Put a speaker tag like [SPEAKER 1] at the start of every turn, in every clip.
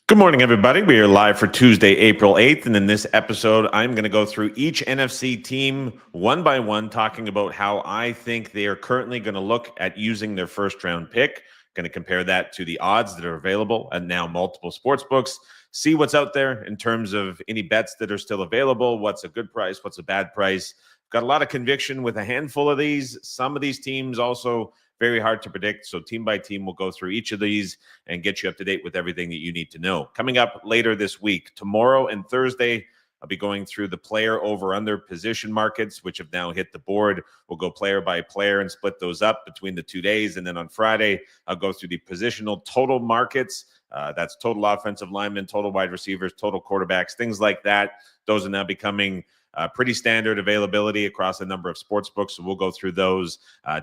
[SPEAKER 1] Good morning, everybody. We are live for Tuesday, April 8th. And in this episode, I'm going to go through each NFC team one by one, talking about how I think they are currently going to look at using their first round pick. Going to compare that to the odds that are available at now multiple sports books, see what's out there in terms of any bets that are still available, what's a good price, what's a bad price. Got a lot of conviction with a handful of these. Some of these teams also very hard to predict. So team by team, we'll go through each of these and get you up to date with everything that you need to know. Coming up later this week, tomorrow and Thursday, I'll be going through the player over-under position markets, which have now hit the board. We'll go player by player and split those up between the 2 days. And then on Friday, I'll go through the positional total markets. That's total offensive linemen, total wide receivers, total quarterbacks, things like that. Those are now becoming pretty standard availability across a number of sports books. So we'll go through those,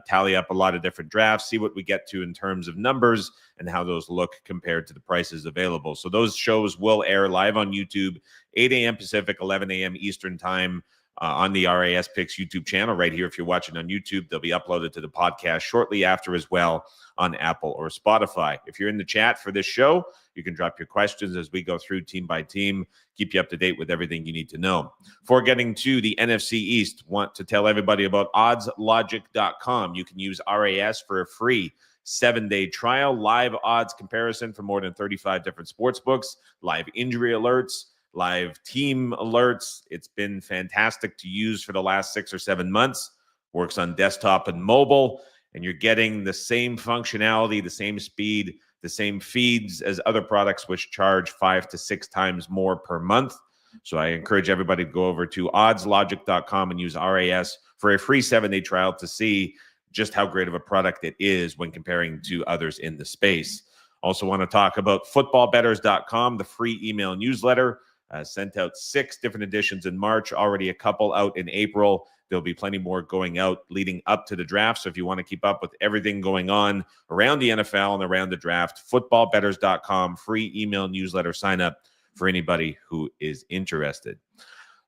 [SPEAKER 1] tally up a lot of different drafts, see what we get to in terms of numbers and how those look compared to the prices available. So those shows will air live on YouTube, 8 a.m. Pacific, 11 a.m. Eastern time on the RAS Picks YouTube channel right here. If you're watching on YouTube, they'll be uploaded to the podcast shortly after as well on Apple or Spotify. If you're in the chat for this show, you can drop your questions as we go through team by team, keep you up to date with everything you need to know. Before getting to the NFC East, want to tell everybody about oddslogic.com. You can use RAS for a free 7-day trial, live odds comparison for more than 35 different sports books, live injury alerts, live team alerts. It's been fantastic to use for the last 6 or 7 months. Works on desktop and mobile, and you're getting the same functionality, the same speed, the same feeds as other products, which charge 5 to 6 times more per month. So I encourage everybody to go over to oddslogic.com and use RAS for a free 7-day trial to see just how great of a product it is when comparing to others in the space. Also want to talk about footballbetters.com, the free email newsletter. Sent out 6 different editions in March, already a couple out in April. There'll be plenty more going out leading up to the draft. So if you want to keep up with everything going on around the NFL and around the draft, footballbetters.com, free email newsletter sign up for anybody who is interested.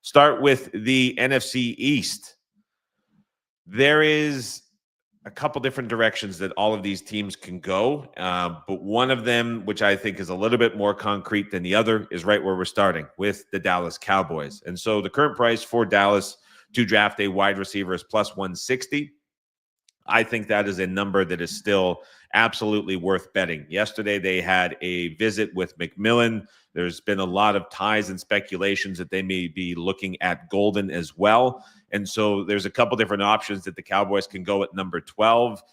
[SPEAKER 1] Start with the NFC East. There is a couple different directions that all of these teams can go. But one of them, which I think is a little bit more concrete than the other, is right where we're starting with the Dallas Cowboys. And so the current price for Dallas to draft a wide receiver is plus 160. I think that is a number that is still absolutely worth betting. Yesterday, they had a visit with McMillan. There's been a lot of ties and speculations that they may be looking at Golden as well. And so there's a couple different options that the Cowboys can go at number 12.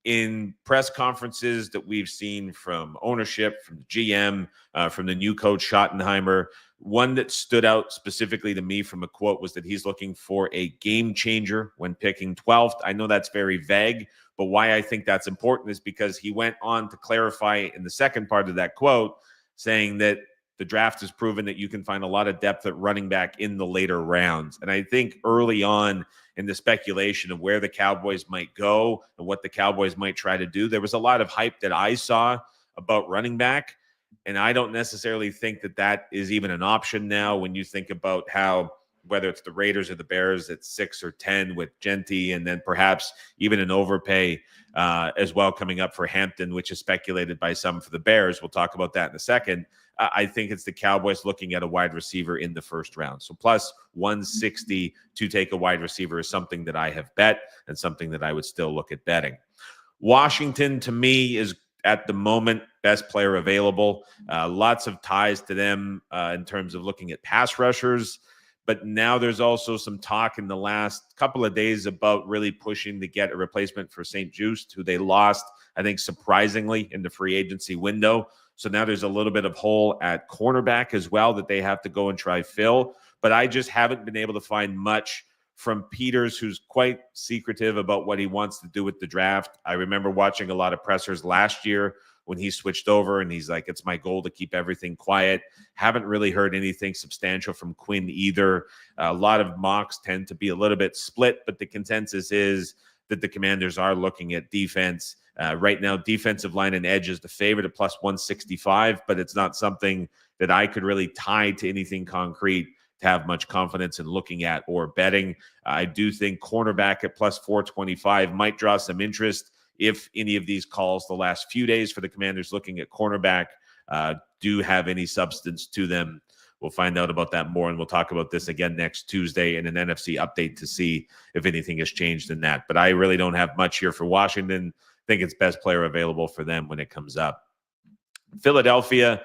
[SPEAKER 1] In press conferences that we've seen from ownership, from the GM, from the new coach Schottenheimer, one that stood out specifically to me from a quote was that he's looking for a game changer when picking 12th. I know that's very vague, but why I think that's important is because he went on to clarify in the second part of that quote, saying that the draft has proven that you can find a lot of depth at running back in the later rounds. And I think early on in the speculation of where the Cowboys might go and what the Cowboys might try to do, there was a lot of hype that I saw about running back. And I don't necessarily think that that is even an option now when you think about how, whether it's the Raiders or the Bears at 6 or 10 with Genty, and then perhaps even an overpay as well coming up for Hampton, which is speculated by some for the Bears. We'll talk about that in a second. I think it's the Cowboys looking at a wide receiver in the first round. So plus 160 to take a wide receiver is something that I have bet and something that I would still look at betting. Washington, to me, is at the moment best player available. Lots of ties to them in terms of looking at pass rushers. But now there's also some talk in the last couple of days about really pushing to get a replacement for St. Juste, who they lost, I think, surprisingly in the free agency window. So now there's a little bit of hole at cornerback as well that they have to go and try fill. But I just haven't been able to find much from Peters, who's quite secretive about what he wants to do with the draft. I remember watching a lot of pressers last year when he switched over and he's like, it's my goal to keep everything quiet. Haven't really heard anything substantial from Quinn either. A lot of mocks tend to be a little bit split, but the consensus is that the Commanders are looking at defense. Right now, defensive line and edge is the favorite at plus 165, but it's not something that I could really tie to anything concrete to have much confidence in looking at or betting. I do think cornerback at plus 425 might draw some interest if any of these calls the last few days for the Commanders looking at cornerback do have any substance to them. We'll find out about that more, and we'll talk about this again next Tuesday in an NFC update to see if anything has changed in that. But I really don't have much here for Washington. I think it's best player available for them when it comes up. Philadelphia,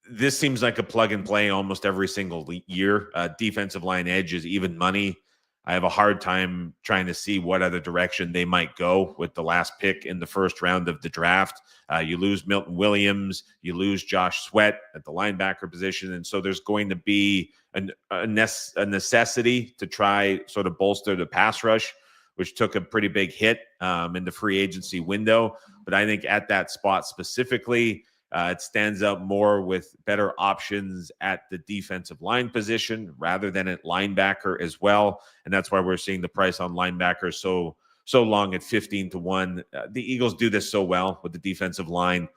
[SPEAKER 1] this seems like a plug and play almost every single year. Defensive line edge is even money. I have a hard time trying to see what other direction they might go with the last pick in the first round of the draft. You lose Milton Williams, you lose Josh Sweat at the linebacker position. And so there's going to be a necessity to try sort of bolster the pass rush, which took a pretty big hit in the free agency window. But I think at that spot specifically, it stands out more with better options at the defensive line position rather than at linebacker as well. And that's why we're seeing the price on linebackers so long at 15 to 1. The Eagles do this so well with the defensive line.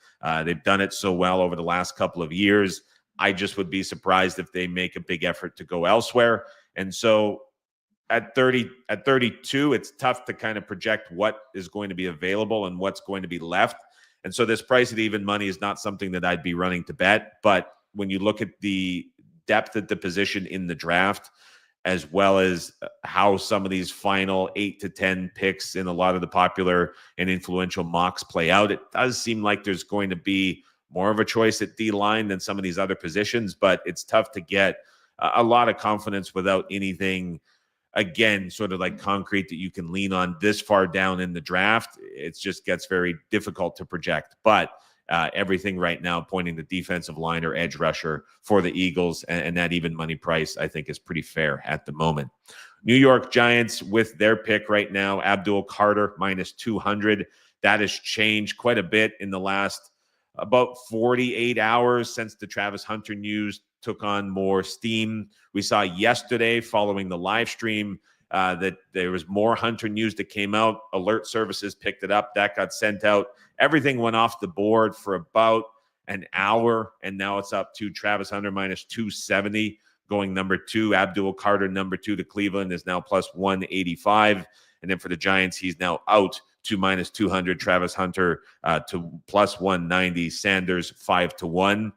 [SPEAKER 1] They've done it so well over the last couple of years. I just would be surprised if they make a big effort to go elsewhere. And so at 32, it's tough to kind of project what is going to be available and what's going to be left. And so this price at even money is not something that I'd be running to bet. But when you look at the depth at the position in the draft, as well as how some of these final 8 to 10 picks in a lot of the popular and influential mocks play out, it does seem like there's going to be more of a choice at D-line than some of these other positions. But it's tough to get a lot of confidence without anything, again, sort of like concrete that you can lean on this far down in the draft. It just gets very difficult to project. But everything right now pointing the defensive line or edge rusher for the Eagles, and that even money price, I think, is pretty fair at the moment. New York Giants with their pick right now, Abdul Carter minus 200. That has changed quite a bit in the last about 48 hours since the Travis Hunter news took on more steam. We saw yesterday following the live stream that there was more Hunter news that came out. Alert services picked it up. That got sent out. Everything went off the board for about an hour, and now it's up to Travis Hunter minus 270 going number 2. Abdul Carter number 2 to Cleveland is now plus 185. And then for the Giants, he's now out to minus 200. Travis Hunter to plus 190. Sanders 5 to 1.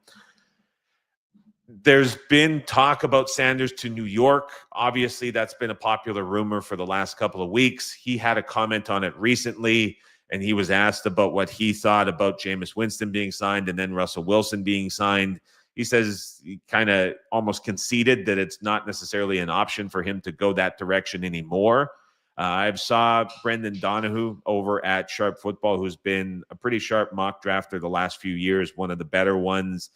[SPEAKER 1] There's been talk about Sanders to New York. Obviously, that's been a popular rumor for the last couple of weeks. He had a comment on it recently, and he was asked about what he thought about Jameis Winston being signed and then Russell Wilson being signed. He says he kind of almost conceded that it's not necessarily an option for him to go that direction anymore. I've saw Brendan Donahue over at Sharp Football, who's been a pretty sharp mock drafter the last few years, one of the better ones.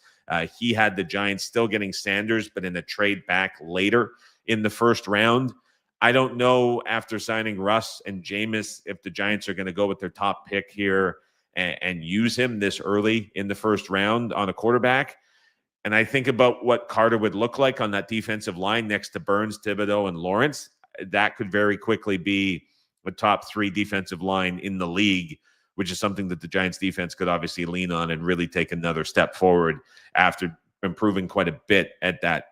[SPEAKER 1] He had the Giants still getting Sanders, but in a trade back later in the first round. I don't know after signing Russ and Jameis if the Giants are going to go with their top pick here and use him this early in the first round on a quarterback. And I think about what Carter would look like on that defensive line next to Burns, Thibodeau, and Lawrence. That could very quickly be a top 3 defensive line in the league, which is something that the Giants defense could obviously lean on and really take another step forward after improving quite a bit at that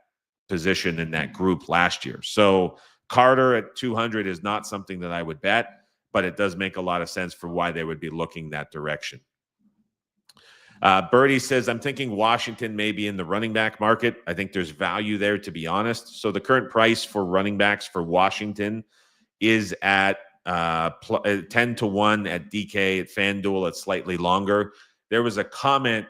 [SPEAKER 1] position in that group last year. So Carter at 200 is not something that I would bet, but it does make a lot of sense for why they would be looking that direction. Birdie says, I'm thinking Washington may be in the running back market. I think there's value there, to be honest. So the current price for running backs for Washington is at 10 to 1 at DK. At FanDuel, it's slightly longer. There was a comment,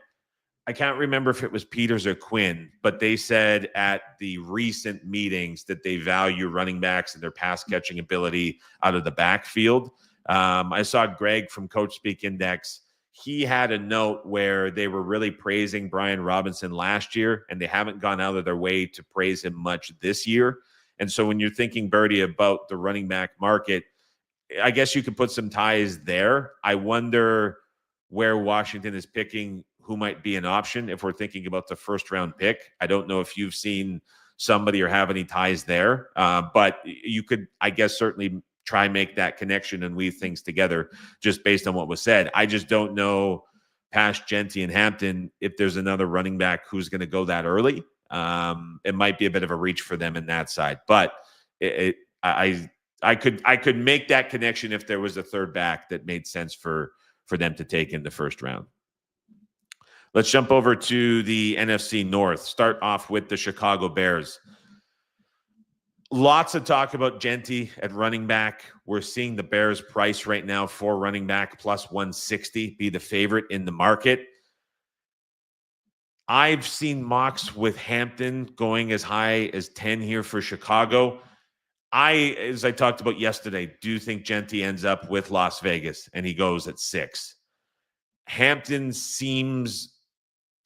[SPEAKER 1] I can't remember if it was Peters or Quinn, but they said at the recent meetings that they value running backs and their pass catching ability out of the backfield. I saw Greg from Coach Speak Index. He had a note where they were really praising Brian Robinson last year, and they haven't gone out of their way to praise him much this year. And so when you're thinking, Birdie, about the running back market, I guess you could put some ties there. I wonder where Washington is picking, who might be an option if we're thinking about the first round pick. I don't know if you've seen somebody or have any ties there, but you could, I guess, certainly try and make that connection and weave things together just based on what was said. I just don't know past Genty and Hampton if there's another running back who's going to go that early. It might be a bit of a reach for them in that side, but I could make that connection if there was a third back that made sense for them to take in the first round. Let's jump over to the NFC North. Start off with the Chicago Bears. Lots of talk about Genty at running back. We're seeing the Bears price right now for running back plus 160 be the favorite in the market. I've seen mocks with Hampton going as high as 10 here for Chicago. As I talked about yesterday, do think Genty ends up with Las Vegas and he goes at 6. Hampton seems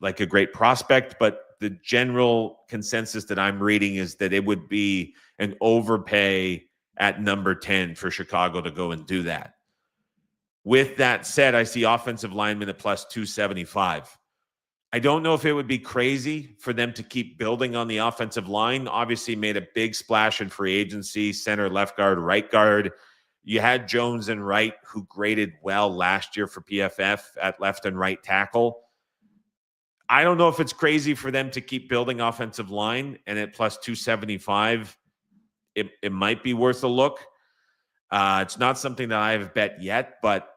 [SPEAKER 1] like a great prospect, but the general consensus that I'm reading is that it would be an overpay at number 10 for Chicago to go and do that. With that said, I see offensive linemen at plus 275. I don't know if it would be crazy for them to keep building on the offensive line. Obviously made a big splash in free agency, center, left guard, right guard. You had Jones and Wright, who graded well last year for PFF at left and right tackle. I don't know if it's crazy for them to keep building offensive line, and at plus 275, it might be worth a look. It's not something that I have bet yet, but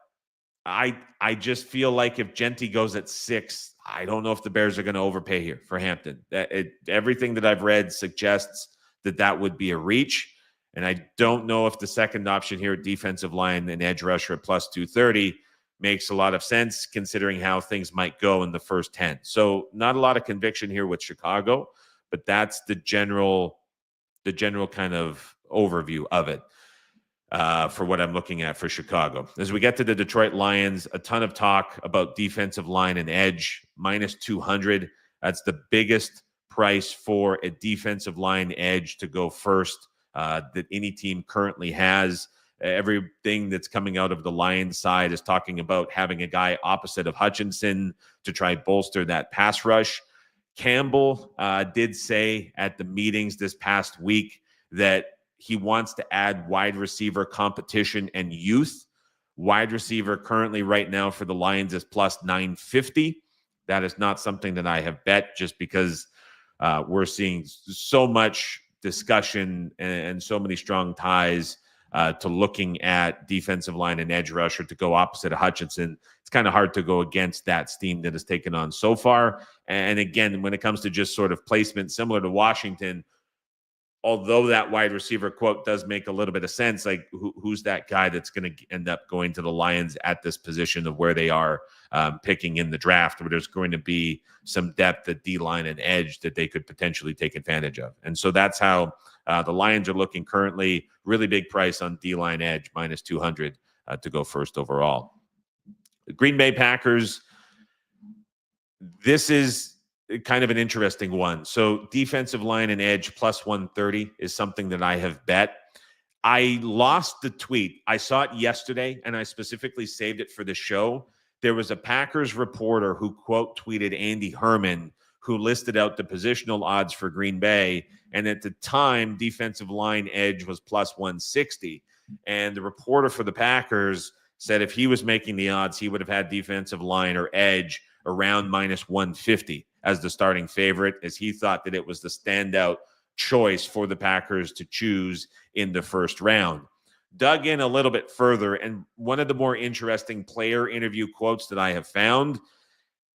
[SPEAKER 1] I just feel like if Genty goes at 6, I don't know if the Bears are going to overpay here for Hampton. Everything that I've read suggests that would be a reach, and I don't know if the second option here at defensive line and edge rusher at plus 230 makes a lot of sense considering how things might go in the first 10. So not a lot of conviction here with Chicago, but that's the general kind of overview of it for what I'm looking at for Chicago. As we get to the Detroit Lions, a ton of talk about defensive line and edge, minus 200. That's the biggest price for a defensive line edge to go first that any team currently has. Everything that's coming out of the Lions side is talking about having a guy opposite of Hutchinson to try bolster that pass rush. Campbell did say at the meetings this past week that he wants to add wide receiver competition and youth. Wide receiver currently right now for the Lions is plus 950. That is not something that I have bet just because we're seeing so much discussion and so many strong ties to looking at defensive line and edge rusher to go opposite of Hutchinson. It's kind of hard to go against that steam that has taken on so far. And again, when it comes to just sort of placement, similar to Washington, although that wide receiver quote does make a little bit of sense, like who's that guy that's going to end up going to the Lions at this position of where they are picking in the draft, where there's going to be some depth at D-line and edge that they could potentially take advantage of. And so that's how the Lions are looking currently. Really big price on D-line edge, minus 200 to go first overall. The Green Bay Packers, this is kind of an interesting one. So defensive line and edge plus 130 is something that I have bet. I lost the tweet. I saw it yesterday, and I specifically saved it for the show. There was a Packers reporter who quote tweeted Andy Herman, who listed out the positional odds for Green Bay. And at the time, defensive line edge was plus 160. And the reporter for the Packers said if he was making the odds, he would have had defensive line or edge around minus 150 as the starting favorite, as he thought that it was the standout choice for the Packers to choose in the first round. Dug in a little bit further, and one of the more interesting player interview quotes that I have found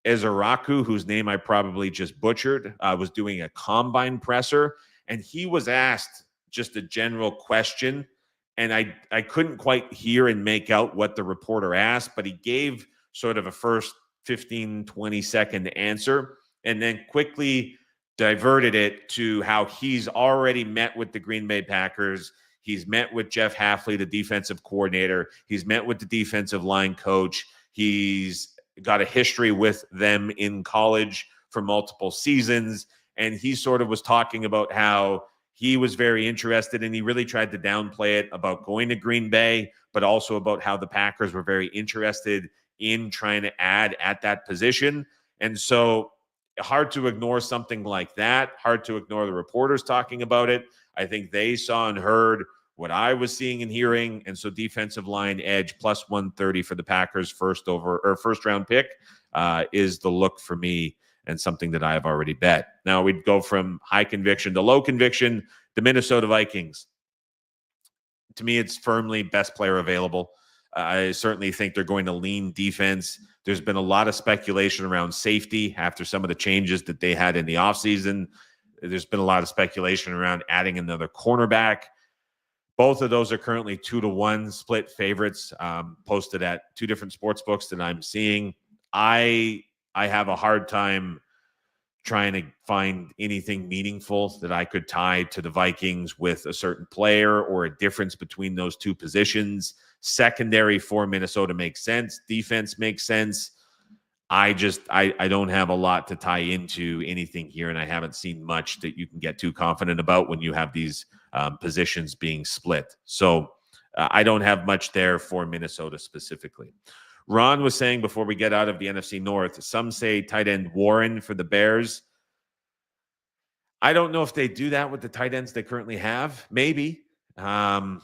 [SPEAKER 1] is Araku, whose name I probably just butchered, was doing a combine presser, and he was asked just a general question, and I couldn't quite hear and make out what the reporter asked, but he gave sort of a first 15, 20-second answer, and then quickly diverted it to how he's already met with the Green Bay Packers. He's met with Jeff Hafley, the defensive coordinator. He's met with the defensive line coach. He's got a history with them in college for multiple seasons. And he sort of was talking about how he was very interested, and he really tried to downplay it about going to Green Bay, but also about how the Packers were very interested in trying to add at that position. And so hard to ignore something like that, hard to ignore the reporters talking about it. I think they saw and heard what I was seeing and hearing. And so defensive line edge plus 130 for the Packers first round pick is the look for me, and something that I have already bet. Now we'd go from high conviction to low conviction. The Minnesota Vikings, to me, it's firmly best player available. I certainly think they're going to lean defense. There's been a lot of speculation around safety after some of the changes that they had in the offseason. There's been a lot of speculation around adding another cornerback. Both of those are currently 2-1 split favorites, posted at two different sports books that I'm seeing. I have a hard time trying to find anything meaningful that I could tie to the Vikings with a certain player or a difference between those two positions. Secondary for Minnesota makes sense. Defense makes sense. I don't have a lot to tie into anything here, and I haven't seen much that you can get too confident about when you have these positions being split. So I don't have much there for Minnesota specifically. Ron was saying before we get out of the NFC North, some say tight end Warren for the Bears. I don't know if they do that with the tight ends they currently have. Maybe. I'm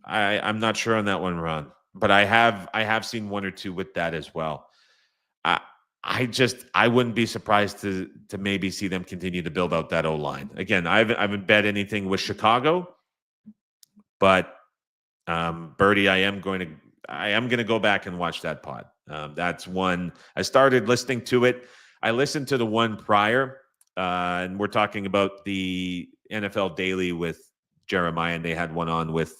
[SPEAKER 1] not sure on that one, Ron. But I have seen one or two with that as well. I wouldn't be surprised to maybe see them continue to build out that O-line. Again, I haven't bet anything with Chicago, but Birdie, I am going to go back and watch that pod. That's one. I started listening to it. I listened to the one prior, and we're talking about the NFL Daily with Jeremiah, and they had one on with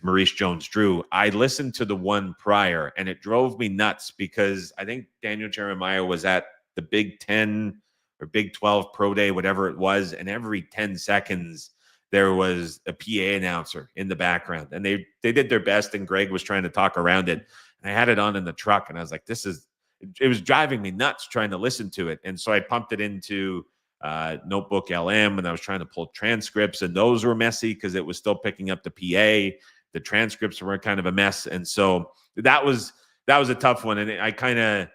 [SPEAKER 1] Maurice Jones-Drew. I listened to the one prior, and it drove me nuts because I think Daniel Jeremiah was at the Big 10 or Big 12 Pro Day, whatever it was, and every 10 seconds there was a PA announcer in the background, and they did their best, and Greg was trying to talk around it. And I had it on in the truck, and I was like, it was driving me nuts trying to listen to it. And so I pumped it into Notebook LM, and I was trying to pull transcripts, and those were messy because it was still picking up the PA. The transcripts were kind of a mess, and so that was a tough one. And I kind of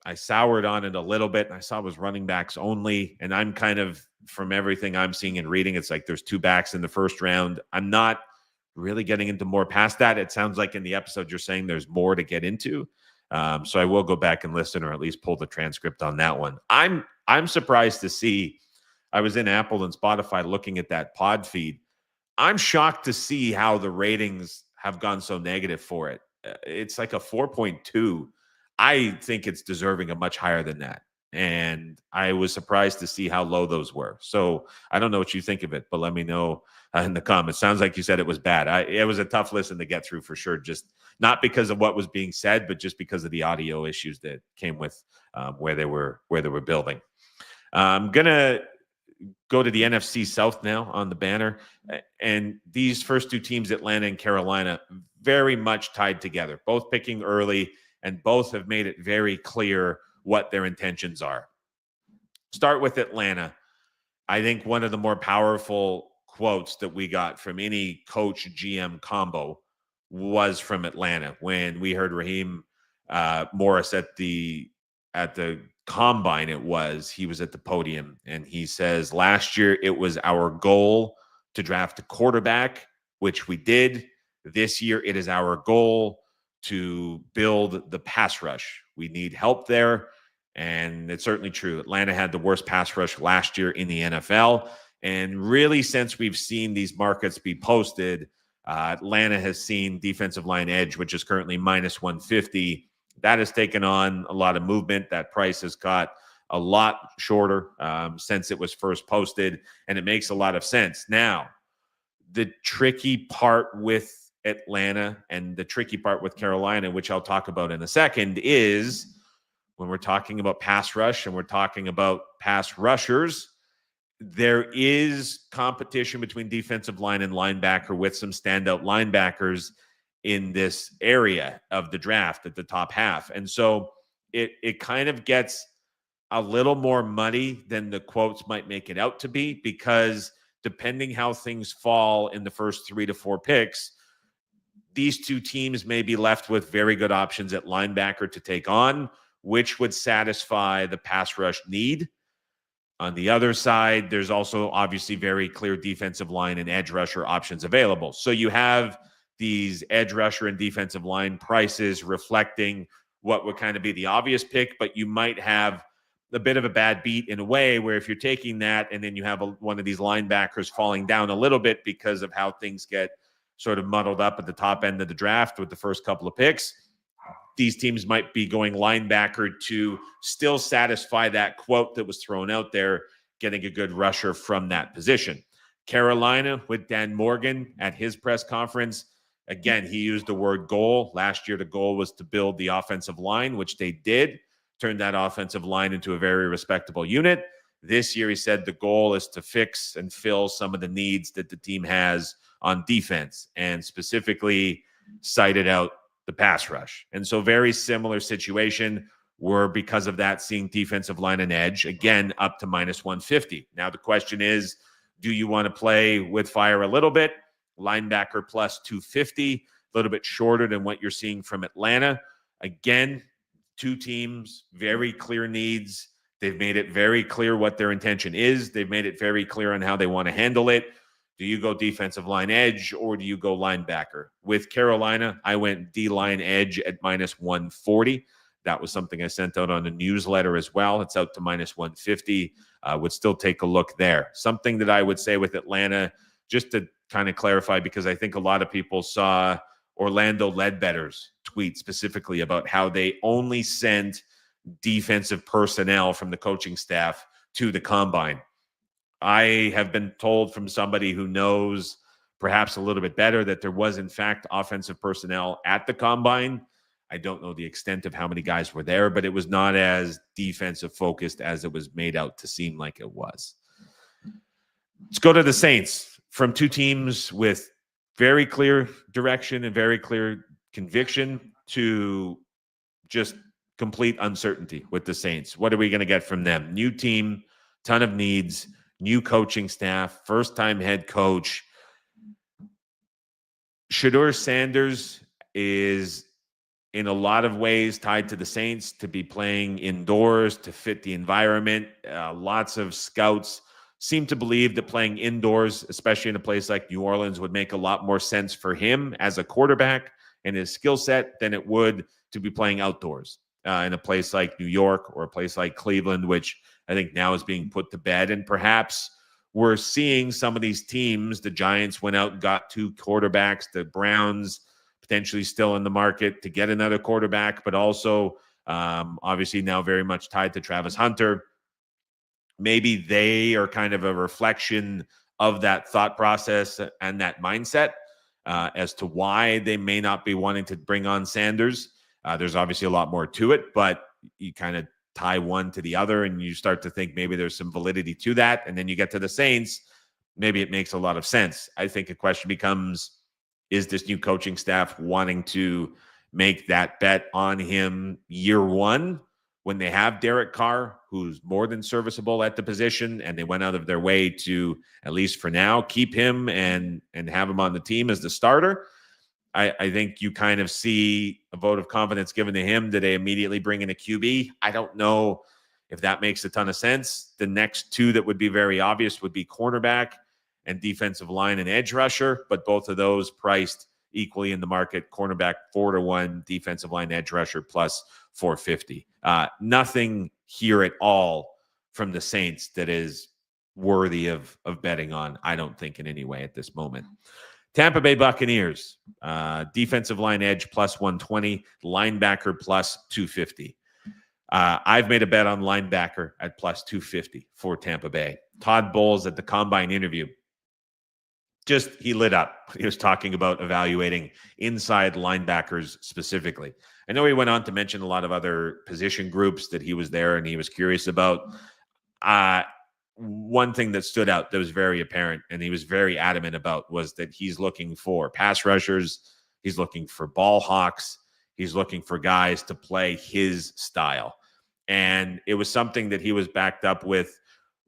[SPEAKER 1] I soured on it a little bit, and I saw it was running backs only. And I'm kind of, from everything I'm seeing and reading, it's like there's two backs in the first round. I'm not really getting into more past that. It sounds like in the episode you're saying there's more to get into. So I will go back and listen, or at least pull the transcript on that one. I'm surprised to see. I was in Apple and Spotify looking at that pod feed. I'm shocked to see how the ratings have gone so negative for it. It's like a 4.2. I think it's deserving of much higher than that. And I was surprised to see how low those were. So I don't know what you think of it, but let me know in the comments. Sounds like you said it was bad. It was a tough listen to get through for sure. Just not because of what was being said, but just because of the audio issues that came with where they were building. I'm going to go to the NFC South now on the banner. And these first two teams, Atlanta and Carolina, very much tied together, both picking early, and both have made it very clear what their intentions are. Start with Atlanta. I think one of the more powerful quotes that we got from any coach GM combo was from Atlanta when we heard Raheem Morris at the combine. He was at the podium, and he says, last year it was our goal to draft a quarterback, which we did. This year it is our goal to build the pass rush. We need help there. And it's certainly true. Atlanta had the worst pass rush last year in the NFL. And really, since we've seen these markets be posted, Atlanta has seen defensive line edge, which is currently minus 150. That has taken on a lot of movement. That price has got a lot shorter since it was first posted, and it makes a lot of sense. Now, the tricky part with Atlanta and the tricky part with Carolina, which I'll talk about in a second, is when we're talking about pass rush and we're talking about pass rushers, there is competition between defensive line and linebacker, with some standout linebackers in this area of the draft at the top half. And so it kind of gets a little more muddy than the quotes might make it out to be, because depending how things fall in the first 3 to 4 picks, these two teams may be left with very good options at linebacker to take on, which would satisfy the pass rush need. On the other side, there's also obviously very clear defensive line and edge rusher options available. So you have these edge rusher and defensive line prices reflecting what would kind of be the obvious pick, but you might have a bit of a bad beat in a way where if you're taking that and then you have one of these linebackers falling down a little bit because of how things get sort of muddled up at the top end of the draft with the first couple of picks. These teams might be going linebacker to still satisfy that quote that was thrown out there, getting a good rusher from that position. Carolina with Dan Morgan at his press conference. Again, he used the word goal. Last year, the goal was to build the offensive line, which they did, turned that offensive line into a very respectable unit. This year, he said the goal is to fix and fill some of the needs that the team has on defense, and specifically cited out the pass rush. And so very similar situation. We're, because of that, seeing defensive line and edge, again, up to -150. Now, the question is, do you want to play with fire a little bit? Linebacker plus 250, a little bit shorter than what you're seeing from Atlanta. Again, two teams, very clear needs. They've made it very clear what their intention is. They've made it very clear on how they want to handle it. Do you go defensive line edge or do you go linebacker? With Carolina, I went D-line edge at -140. That was something I sent out on a newsletter as well. It's out to -150. Would still take a look there. Something that I would say with Atlanta, just to kind of clarify, because I think a lot of people saw Orlando Ledbetter's tweet specifically about how they only sent defensive personnel from the coaching staff to the combine. I have been told from somebody who knows perhaps a little bit better that there was, in fact, offensive personnel at the combine. I don't know the extent of how many guys were there, but it was not as defensive focused as it was made out to seem like it was. Let's go to the Saints. From two teams with very clear direction and very clear conviction to just complete uncertainty with the Saints. What are we going to get from them? New team, ton of needs, new coaching staff, first-time head coach. Shedeur Sanders is in a lot of ways tied to the Saints, to be playing indoors, to fit the environment. Lots of scouts seem to believe that playing indoors, especially in a place like New Orleans, would make a lot more sense for him as a quarterback and his skill set than it would to be playing outdoors in a place like New York or a place like Cleveland, which I think now is being put to bed. And perhaps we're seeing some of these teams. The Giants went out and got two quarterbacks. The Browns potentially still in the market to get another quarterback, but also obviously now very much tied to Travis Hunter. Maybe they are kind of a reflection of that thought process and that mindset as to why they may not be wanting to bring on Sanders. There's obviously a lot more to it, but you kind of tie one to the other and you start to think maybe there's some validity to that. And then you get to the Saints, maybe it makes a lot of sense. I think a question becomes, is this new coaching staff wanting to make that bet on him year one when they have Derek Carr, who's more than serviceable at the position, and they went out of their way to, at least for now, keep him and have him on the team as the starter? I think you kind of see a vote of confidence given to him. Do they immediately bring in a QB? I don't know if that makes a ton of sense. The next two that would be very obvious would be cornerback and defensive line and edge rusher, but both of those priced equally in the market. Cornerback 4-1, defensive line edge rusher plus 450. Nothing here at all from the Saints that is worthy of betting on, I don't think, in any way at this moment. Tampa Bay Buccaneers, defensive line edge plus 120, linebacker plus 250. I've made a bet on linebacker at plus 250 for Tampa Bay. Todd Bowles at the combine interview, he lit up. He was talking about evaluating inside linebackers specifically. I know he went on to mention a lot of other position groups that he was there and he was curious about. One thing that stood out that was very apparent and he was very adamant about was that he's looking for pass rushers. He's looking for ball hawks. He's looking for guys to play his style. And it was something that he was backed up with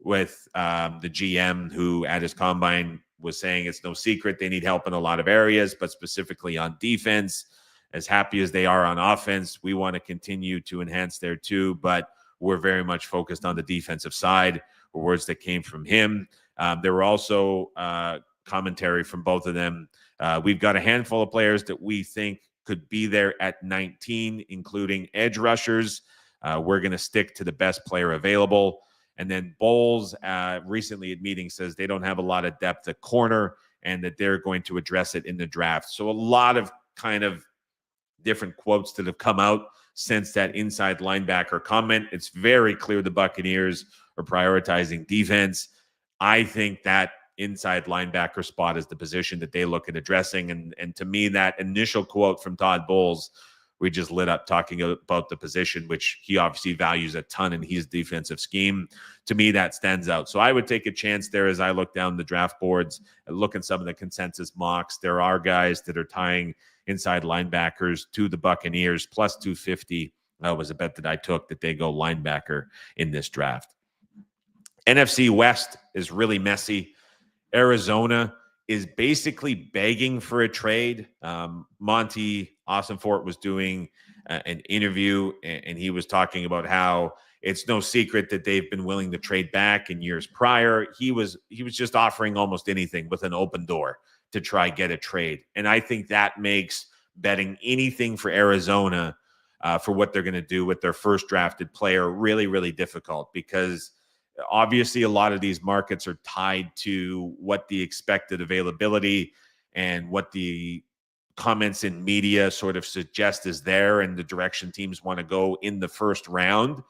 [SPEAKER 1] the GM, who at his combine was saying it's no secret they need help in a lot of areas, but specifically on defense. As happy as they are on offense, we want to continue to enhance there too, but we're very much focused on the defensive side, were words that came from him. There were also commentary from both of them. We've got a handful of players that we think could be there at 19, including edge rushers. We're going to stick to the best player available. And then Bowles recently at meetings says they don't have a lot of depth at corner and that they're going to address it in the draft. So a lot of kind of different quotes that have come out since that inside linebacker comment. It's very clear the Buccaneers are prioritizing defense. I think that inside linebacker spot is the position that they look at addressing. And to me, that initial quote from Todd Bowles, we just lit up talking about the position, which he obviously values a ton in his defensive scheme. To me, that stands out. So I would take a chance there as I look down the draft boards and look at some of the consensus mocks. There are guys that are tying inside linebackers to the Buccaneers. Plus 250 was a bet that I took that they go linebacker in this draft. NFC West is really messy. Arizona is basically begging for a trade. Monty Ossenfort was doing an interview, and he was talking about how it's no secret that they've been willing to trade back in years prior. He was just offering almost anything with an open door to try get a trade. And I think that makes betting anything for Arizona for what they're going to do with their first drafted player really, really difficult, because obviously a lot of these markets are tied to what the expected availability and what the comments in media sort of suggest is there and the direction teams want to go in the first round.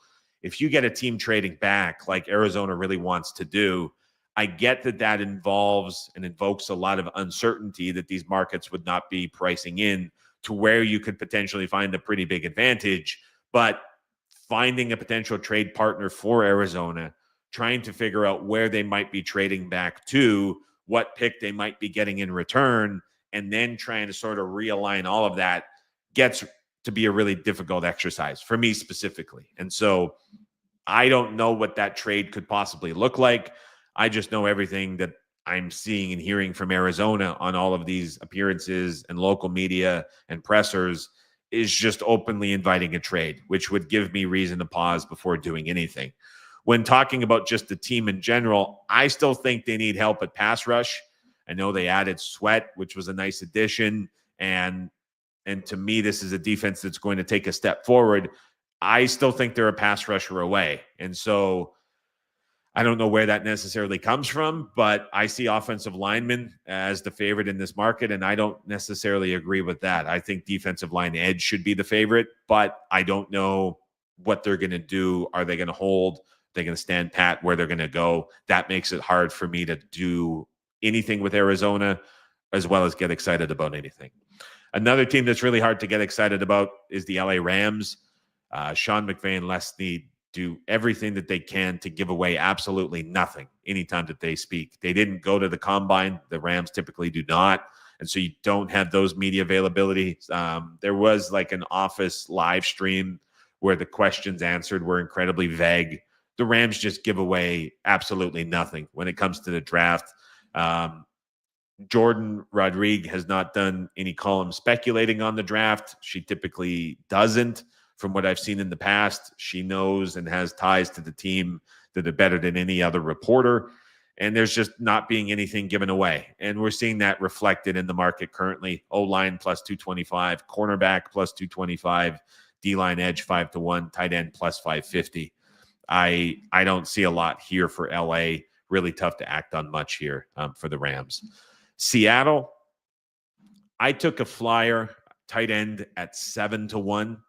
[SPEAKER 1] If you get a team trading back like Arizona really wants to do, I get that that involves and invokes a lot of uncertainty that these markets would not be pricing in to where you could potentially find a pretty big advantage. But finding a potential trade partner for Arizona, trying to figure out where they might be trading back to, what pick they might be getting in return, and then trying to sort of realign all of that gets to be a really difficult exercise for me specifically. And so I don't know what that trade could possibly look like. I just know everything that I'm seeing and hearing from Arizona on all of these appearances and local media and pressers is just openly inviting a trade, which would give me reason to pause before doing anything. When talking about just the team in general, I still think they need help at pass rush. I know they added Sweat, which was a nice addition. And to me, this is a defense that's going to take a step forward. I still think they're a pass rusher away. And so I don't know where that necessarily comes from, but I see offensive linemen as the favorite in this market, and I don't necessarily agree with that. I think defensive line edge should be the favorite, but I don't know what they're going to do. Are they going to hold? They're going to stand pat where they're going to go. That makes it hard for me to do anything with Arizona, as well as get excited about anything. Another team that's really hard to get excited about is the LA Rams. Sean McVay and Les Snead do everything that they can to give away absolutely nothing anytime that they speak. They didn't go to the combine. The Rams typically do not. And so you don't have those media availability. There was like an office live stream where the questions answered were incredibly vague. The Rams just give away absolutely nothing when it comes to the draft. Jordan Rodriguez has not done any column speculating on the draft. She typically doesn't. From what I've seen in the past, she knows and has ties to the team that are better than any other reporter. And there's just not being anything given away. And we're seeing that reflected in the market currently. O-line plus 225, cornerback plus 225, D-line edge 5-1, tight end plus 550. I don't see a lot here for LA. Really tough to act on much here for the Rams. Seattle, I took a flyer tight end at 7-1.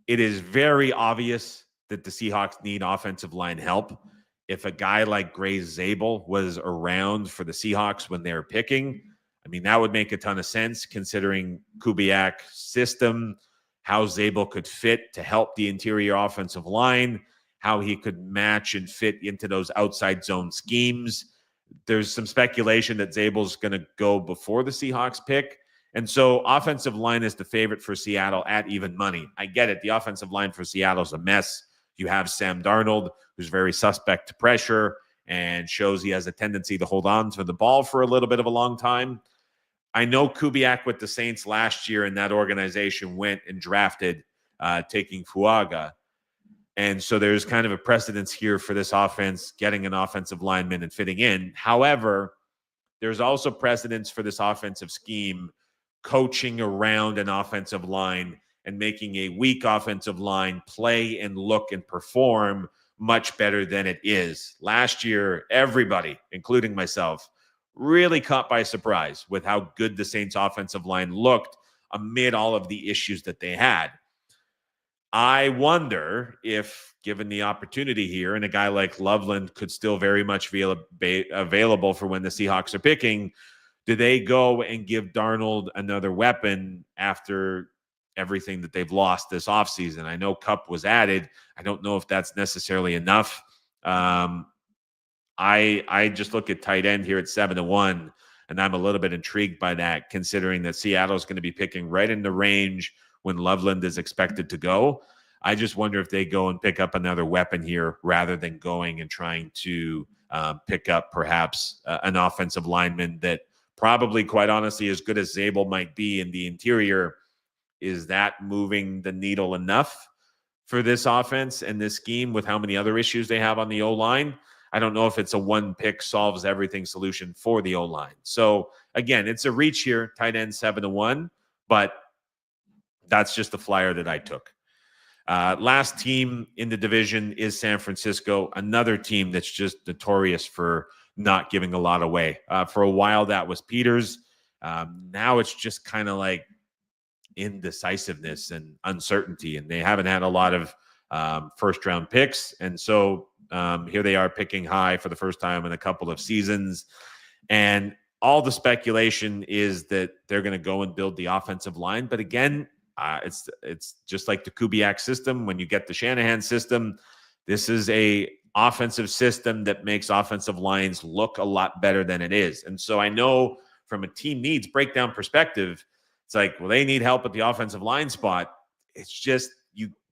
[SPEAKER 1] It is very obvious that the Seahawks need offensive line help. If a guy like Gray Zabel was around for the Seahawks when they're picking, I mean, that would make a ton of sense considering Kubiak's system, how Zabel could fit to help the interior offensive line, how he could match and fit into those outside zone schemes. There's some speculation that Zabel's going to go before the Seahawks pick. And so offensive line is the favorite for Seattle at even money. I get it. The offensive line for Seattle is a mess. You have Sam Darnold, who's very suspect to pressure and shows he has a tendency to hold on to the ball for a little bit of a long time. I know Kubiak with the Saints last year in that organization went and drafted taking Fuaga. And so there's kind of a precedence here for this offense getting an offensive lineman and fitting in. However, there's also precedence for this offensive scheme coaching around an offensive line and making a weak offensive line play and look and perform much better than it is. Last year, everybody, including myself, really caught by surprise with how good the Saints offensive line looked amid all of the issues that they had. I wonder if, given the opportunity here, and a guy like Loveland could still very much be available for when the Seahawks are picking, do they go and give Darnold another weapon after everything that they've lost this offseason? I know Kupp was added. I don't know if that's necessarily enough. I just look at tight end here at 7-1, and I'm a little bit intrigued by that, considering that Seattle's going to be picking right in the range when Loveland is expected to go. I just wonder if they go and pick up another weapon here rather than going and trying to pick up perhaps an offensive lineman that probably, quite honestly, as good as Zabel might be in the interior, is that moving the needle enough for this offense and this scheme with how many other issues they have on the O-line? I don't know if it's a one pick solves everything solution for the O-line. So again, it's a reach here, tight end 7-1, but that's just the flyer that I took. Last team in the division is San Francisco, another team that's just notorious for not giving a lot away. For a while, that was Peters. Now it's just kind of like indecisiveness and uncertainty, and they haven't had a lot of first-round picks. And so here they are picking high for the first time in a couple of seasons. And all the speculation is that they're going to go and build the offensive line. But again, it's just like the Kubiak system. When you get the Shanahan system, this is a offensive system that makes offensive lines look a lot better than it is. And so I know from a team needs breakdown perspective, it's like, well, they need help at the offensive line spot. It's just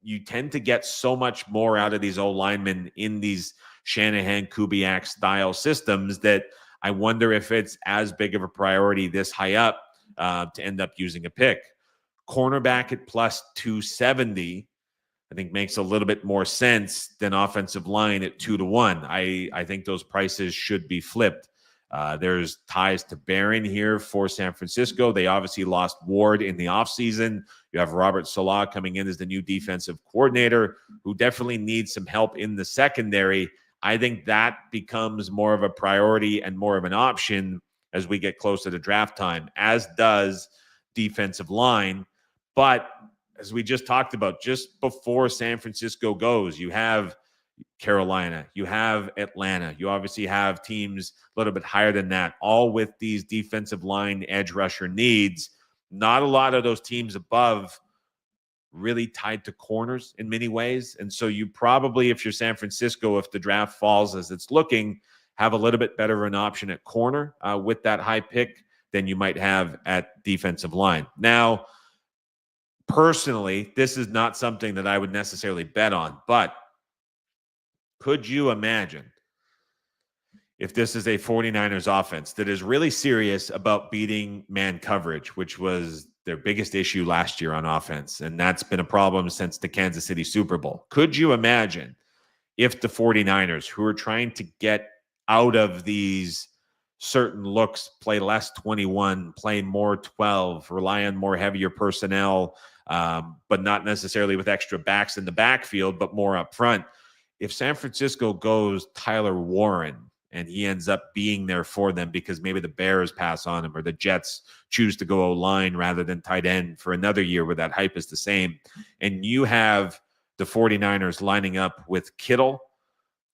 [SPEAKER 1] you tend to get so much more out of these old linemen in these Shanahan Kubiak style systems that I wonder if it's as big of a priority this high up to end up using a pick. Cornerback at plus 270, I think makes a little bit more sense than offensive line at 2-1. I think those prices should be flipped. There's ties to Barron here for San Francisco. They obviously lost Ward in the offseason. You have Robert Salah coming in as the new defensive coordinator, who definitely needs some help in the secondary. I think that becomes more of a priority and more of an option as we get closer to draft time, as does defensive line. But as we just talked about, just before San Francisco goes, you have Carolina, you have Atlanta, you obviously have teams a little bit higher than that, all with these defensive line edge rusher needs. Not a lot of those teams above really tied to corners in many ways. And so you probably, if you're San Francisco, if the draft falls as it's looking, have a little bit better of an option at corner with that high pick than you might have at defensive line. Now, personally, this is not something that I would necessarily bet on, but could you imagine if this is a 49ers offense that is really serious about beating man coverage, which was their biggest issue last year on offense, and that's been a problem since the Kansas City Super Bowl? Could you imagine if the 49ers, who are trying to get out of these certain looks, play less 21, play more 12, rely on more heavier personnel, but not necessarily with extra backs in the backfield, but more up front. If San Francisco goes Tyler Warren and he ends up being there for them because maybe the Bears pass on him or the Jets choose to go O-line rather than tight end for another year where that hype is the same, and you have the 49ers lining up with Kittle,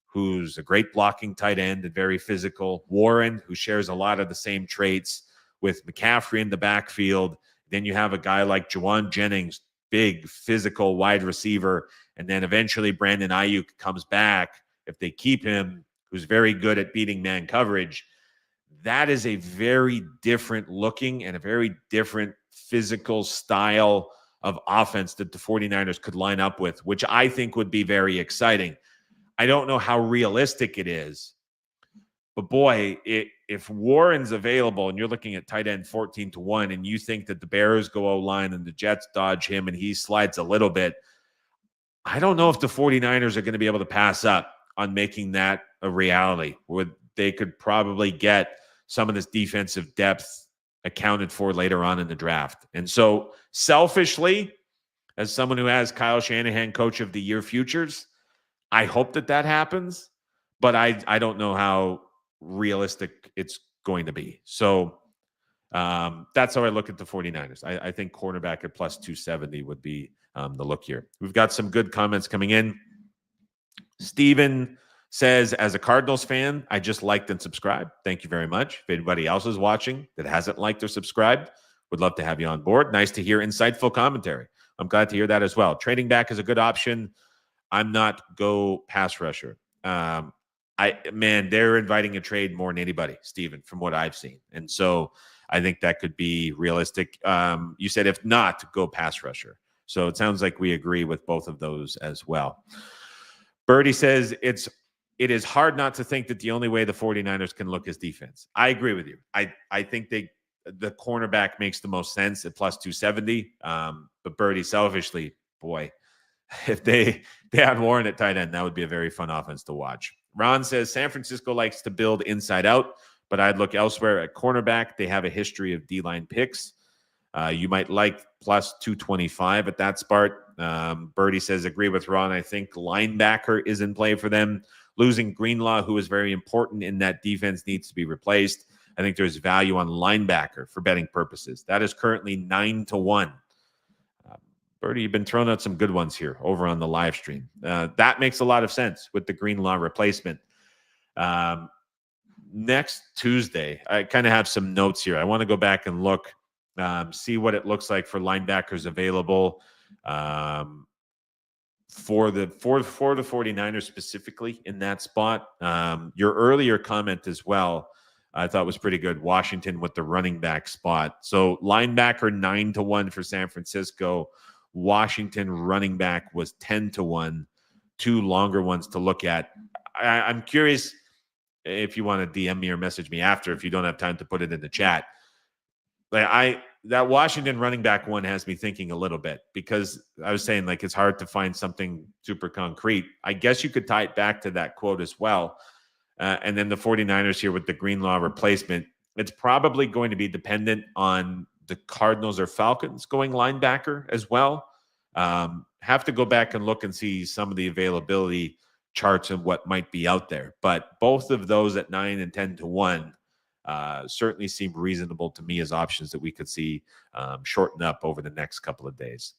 [SPEAKER 1] who's a great blocking tight end and very physical, Warren, who shares a lot of the same traits with McCaffrey in the backfield. Then you have a guy like Juwan Jennings, big physical wide receiver, and then eventually Brandon Ayuk comes back if they keep him, who's very good at beating man coverage. That is a very different looking and a very different physical style of offense that the 49ers could line up with, which I think would be very exciting. I don't know how realistic it is, but boy, if Warren's available and you're looking at tight end 14-1 and you think that the Bears go O-line and the Jets dodge him and he slides a little bit, I don't know if the 49ers are going to be able to pass up on making that a reality, where they could probably get some of this defensive depth accounted for later on in the draft. And so selfishly, as someone who has Kyle Shanahan Coach of the Year futures, I hope that happens, but I don't know how realistic it's going to be. So that's how I look at the 49ers. I think cornerback at plus 270 would be the look here. We've got some good comments coming in. Steven says, as a Cardinals fan, I just liked and subscribed. Thank you very much. If anybody else is watching that hasn't liked or subscribed, would love to have you on board. Nice to hear insightful commentary. I'm glad to hear that as well. Trading back is a good option. I'm not go pass rusher. They're inviting a trade more than anybody, Steven, from what I've seen. And so I think that could be realistic. You said if not, go pass rusher. So it sounds like we agree with both of those as well. Birdie says it is hard not to think that the only way the 49ers can look is defense. I agree with you. I think the cornerback makes the most sense at plus 270. But Birdie, selfishly, boy, if they had Warren at tight end, that would be a very fun offense to watch. Ron says San Francisco likes to build inside out, but I'd look elsewhere at cornerback. They have a history of D-line picks. You might like plus 225 at that spot. Birdie says, agree with Ron. I think linebacker is in play for them. Losing Greenlaw, who is very important in that defense, needs to be replaced. I think there's value on linebacker for betting purposes. That is currently 9-1. Birdie, you've been throwing out some good ones here over on the live stream. That makes a lot of sense with the Greenlaw replacement. Next Tuesday, I kind of have some notes here. I want to go back and look, see what it looks like for linebackers available for the 49ers specifically in that spot. Your earlier comment as well, I thought was pretty good. Washington with the running back spot. So linebacker 9-1 for San Francisco. Washington running back was 10-1. Two longer ones to look at. I'm curious if you want to DM me or message me after, if you don't have time to put it in the chat. That Washington running back one has me thinking a little bit, because I was saying it's hard to find something super concrete. I guess you could tie it back to that quote as well. And then the 49ers here with the Greenlaw replacement, it's probably going to be dependent on the Cardinals or Falcons going linebacker as well. Have to go back and look and see some of the availability charts and what might be out there. But both of those at 9 and 10-1 certainly seem reasonable to me as options that we could see shorten up over the next couple of days.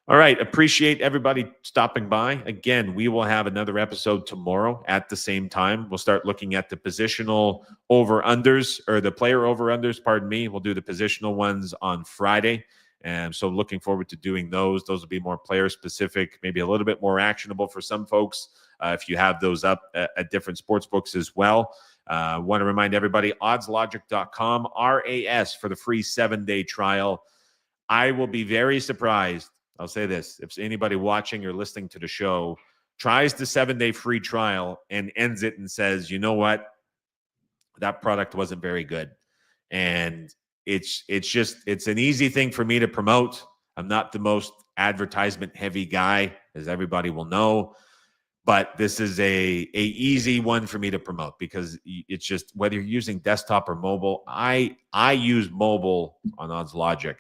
[SPEAKER 1] All right. Appreciate everybody stopping by. Again, we will have another episode tomorrow at the same time. We'll start looking at the positional over-unders, or the player over-unders, pardon me. We'll do the positional ones on Friday. And so looking forward to doing those. Those will be more player-specific, maybe a little bit more actionable for some folks if you have those up at different sports books as well. Want to remind everybody, oddslogic.com, RAS for the free 7-day trial. I will be very surprised. I'll say this. If anybody watching or listening to the show tries the 7-day free trial and ends it and says, you know what, that product wasn't very good. And it's an easy thing for me to promote. I'm not the most advertisement heavy guy, as everybody will know, but this is a easy one for me to promote, because it's just, whether you're using desktop or mobile, I use mobile on Odds Logic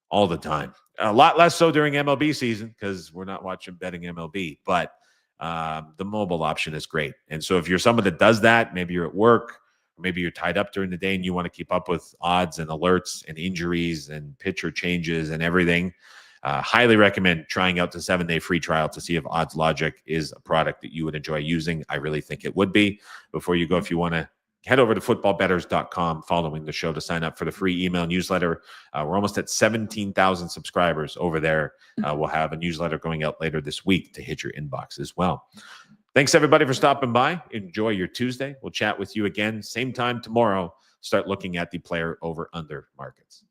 [SPEAKER 1] all the time. A lot less so during MLB season, because we're not watching betting MLB, but the mobile option is great. And so if you're someone that does that, maybe you're at work, or maybe you're tied up during the day and you want to keep up with odds and alerts and injuries and pitcher changes and everything, highly recommend trying out the 7-day free trial to see if Odds Logic is a product that you would enjoy using. I really think it would be. Before you go, if you want to head over to footballbettors.com following the show to sign up for the free email newsletter. We're almost at 17,000 subscribers over there. We'll have a newsletter going out later this week to hit your inbox as well. Thanks, everybody, for stopping by. Enjoy your Tuesday. We'll chat with you again, same time tomorrow. Start looking at the player over-under markets.